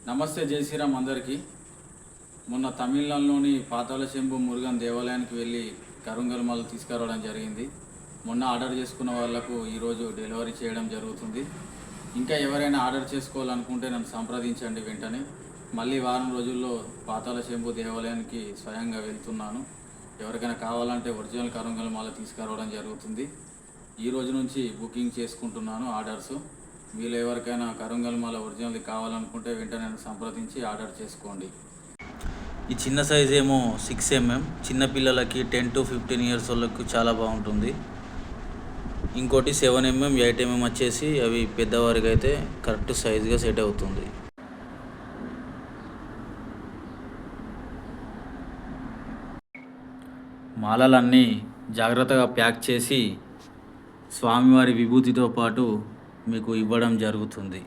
నమస్తే జై శ్రీరామ్ అందరికీ. మొన్న తమిళనాడులోని పాతాళశంభు మురుగన్ దేవాలయానికి వెళ్ళి కరుంగల్ తీసుకురావడం జరిగింది. మొన్న ఆర్డర్ చేసుకున్న వాళ్ళకు ఈరోజు డెలివరీ చేయడం జరుగుతుంది. ఇంకా ఎవరైనా ఆర్డర్ చేసుకోవాలనుకుంటే నన్ను సంప్రదించండి వెంటనే. మళ్ళీ వారం రోజుల్లో పాతాళశంభు దేవాలయానికి స్వయంగా వెళ్తున్నాను. ఎవరికైనా కావాలంటే ఒరిజినల్ కరుంగల్ తీసుకురావడం జరుగుతుంది. ఈ రోజు నుంచి బుకింగ్ చేసుకుంటున్నాను ఆర్డర్స్. మీలో ఎవరికైనా కరుంగల్ ఒరిజినల్ది కావాలనుకుంటే వెంటనే సంప్రదించి ఆర్డర్ చేసుకోండి. ఈ చిన్న సైజ్ ఏమో 6 mm, చిన్నపిల్లలకి 10 to 15 years వాళ్ళకు చాలా బాగుంటుంది. ఇంకోటి 7 mm, 8 mm వచ్చేసి అవి పెద్దవారికి అయితే కరెక్ట్ సైజ్గా సెట్ అవుతుంది. మాలలన్నీ జాగ్రత్తగా ప్యాక్ చేసి స్వామివారి విభూతితో పాటు మీకు ఇవ్వడం జరుగుతుంది.